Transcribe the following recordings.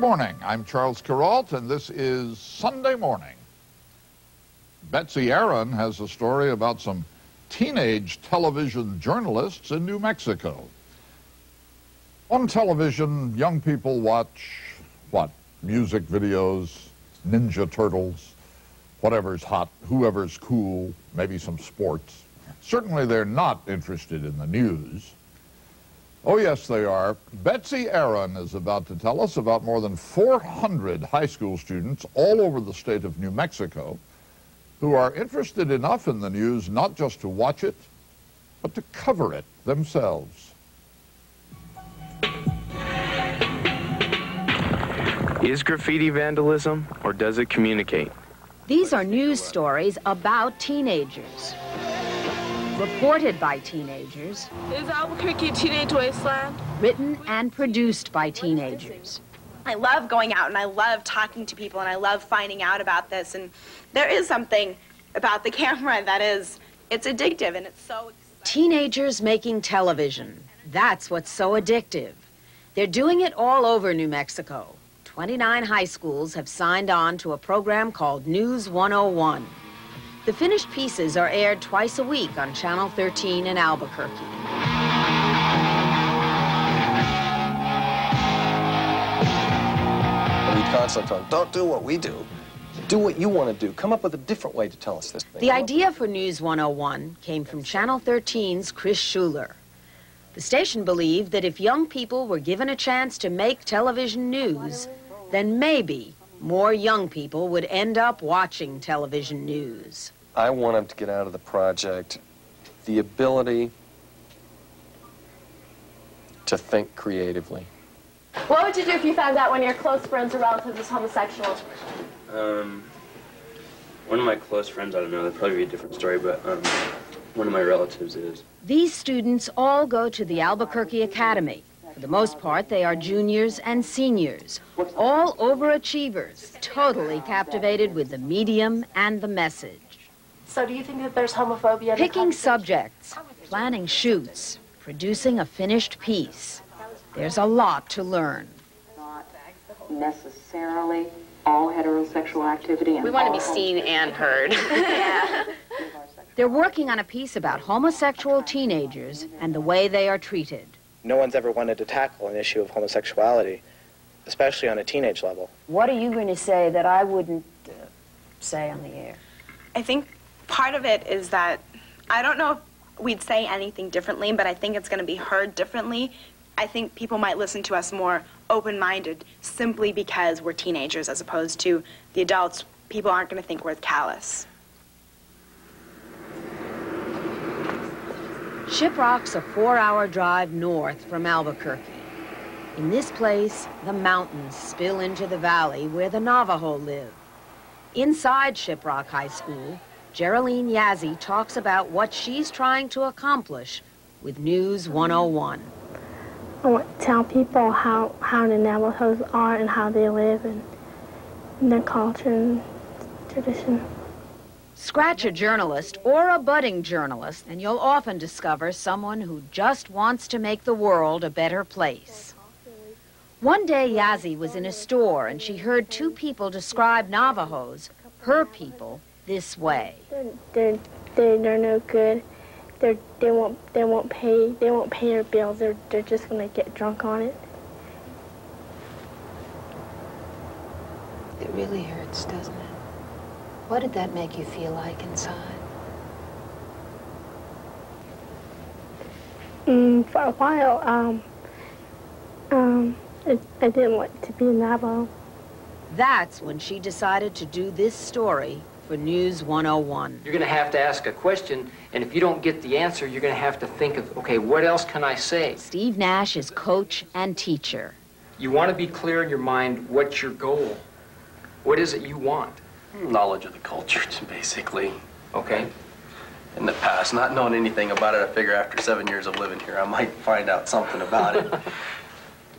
morning. I'm Charles Kuralt, and this is Sunday Morning. Betsy Aaron has a story about some teenage television journalists in New Mexico. On television, young people watch, what? Music videos, Ninja Turtles, whatever's hot, whoever's cool, maybe some sports. Certainly they're not interested in the news. Oh, yes, they are. Betsy Aaron is about to tell us about more than 400 high school students all over the state of New Mexico who are interested enough in the news not just to watch it, but to cover it themselves. Is graffiti vandalism, or does it communicate? These are news stories about teenagers. Reported by teenagers. Is Albuquerque a teenage wasteland? Written and produced by teenagers. I love going out and I love talking to people and I love finding out about this, and there is something about the camera that it's addictive and it's so exciting. Teenagers making television. That's what's so addictive. They're doing it all over New Mexico. 29 high schools have signed on to a program called News 101. The finished pieces are aired twice a week on Channel 13 in Albuquerque. We constantly tell them, don't do what we do. Do what you want to do. Come up with a different way to tell us this thing. The idea for News 101 came from Channel 13's Chris Schuler. The station believed that if young people were given a chance to make television news, then maybe more young people would end up watching television news. I want them to get out of the project the ability to think creatively. What would you do if you found out one of your close friends or relatives was homosexual? One of my close friends, I don't know, that'd probably be a different story, but one of my relatives is. These students all go to the Albuquerque Academy. For the most part, they are juniors and seniors, all overachievers, totally captivated with the medium and the message. So do you think that there's homophobia? Picking subjects, planning shoots, producing a finished piece. There's a lot to learn. Not necessarily all heterosexual activity. We want to be seen and heard. Yeah. They're working on a piece about homosexual teenagers and the way they are treated. No one's ever wanted to tackle an issue of homosexuality, especially on a teenage level. What are you going to say that I wouldn't say on the air? I think part of it is that I don't know if we'd say anything differently, but I think it's going to be heard differently. I think people might listen to us more open-minded simply because we're teenagers as opposed to the adults. People aren't going to think we're callous. Shiprock's a 4-hour drive north from Albuquerque. In this place, the mountains spill into the valley where the Navajo live. Inside Shiprock High School, Geraldine Yazzie talks about what she's trying to accomplish with News 101. I want to tell people how the Navajos are and how they live and their culture and tradition. Scratch a journalist or a budding journalist, and you'll often discover someone who just wants to make the world a better place. One day, Yazzie was in a store, and she heard two people describe Navajos, her people, this way. They're no good. They won't pay their bills. They're just gonna get drunk on it. It really hurts, doesn't it? What did that make you feel like inside? For a while, I didn't want to be a Navajo. That's when she decided to do this story for News 101. You're going to have to ask a question, and if you don't get the answer, you're going to have to think of, okay, what else can I say? Steve Nash is coach and teacher. You want to be clear in your mind what's your goal. What is it you want? Knowledge of the culture, basically. Okay. In the past, not knowing anything about it, I figure after 7 years of living here, I might find out something about it.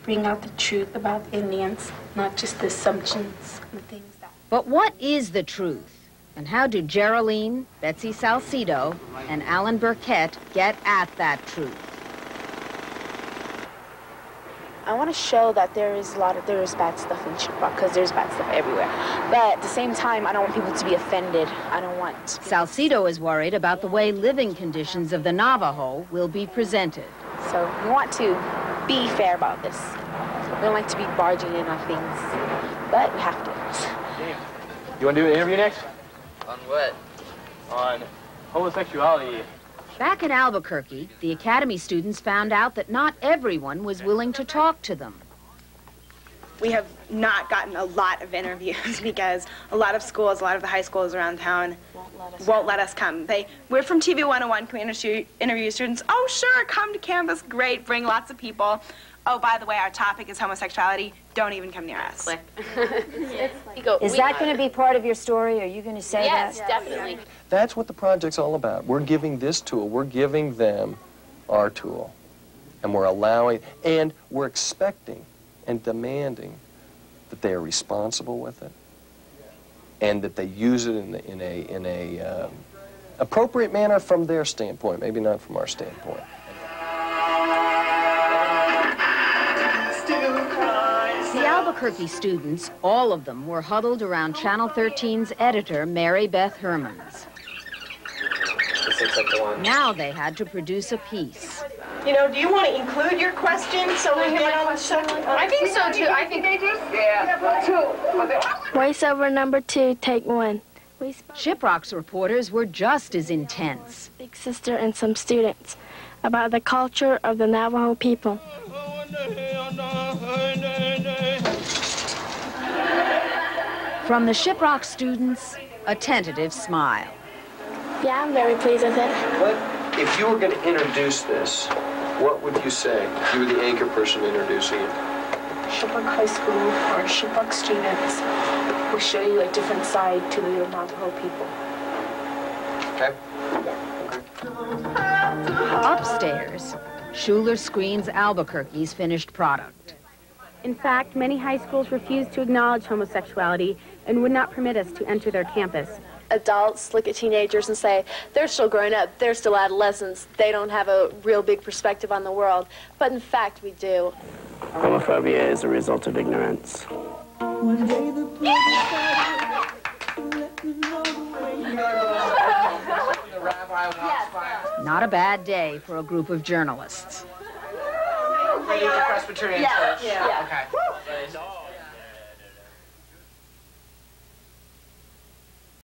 Bring out the truth about the Indians, not just the assumptions and things that... But what is the truth? And how do Geraldine, Betsy Salcido, and Alan Burkett get at that truth? I want to show that there's bad stuff in Shiprock, because there's bad stuff everywhere. But at the same time, I don't want people to be offended. I don't want... Salcido is worried about the way living conditions of the Navajo will be presented. So we want to be fair about this. We don't like to be barging in on things, but we have to. You want to do an interview next? On what? On homosexuality. Back in Albuquerque, the academy students found out that not everyone was willing to talk to them. We have not gotten a lot of interviews because a lot of schools, a lot of the high schools around town won't let us come. We're from TV 101, can we interview students? Oh, sure, come to campus, great, bring lots of people. Oh, by the way, our topic is homosexuality. Don't even come near us. Click. Is that going to be part of your story? Are you going to say that? Yes, definitely. That's what the project's all about. We're giving this tool, we're giving them our tool. And we're allowing, and we're expecting and demanding that they are responsible with it and that they use it in a appropriate manner from their standpoint, maybe not from our standpoint. The Albuquerque students, all of them, were huddled around Channel 13's editor, Mary Beth Hermans. Now they had to produce a piece. You know, do you want to include your questions so we get on the subject? I think so, too. I think they do. Yeah, two. Voiceover number 2, take 1. Shiprock's reporters were just as intense. Big sister and some students about the culture of the Navajo people. From the Shiprock students, a tentative smile. Yeah, I'm very pleased with it. If you were going to introduce this, what would you say if you were the anchor person introducing it? Shiprock High School or Shiprock students will show you a different side to the Navajo people. Okay. Upstairs, Schuler screens Albuquerque's finished product. In fact, many high schools refuse to acknowledge homosexuality and would not permit us to enter their campus. Adults look at teenagers and say, they're still growing up, they're still adolescents, they don't have a real big perspective on the world. But in fact, we do. Homophobia is a result of ignorance. Not a bad day for a group of journalists. Presbyterian Church. Yeah. Okay.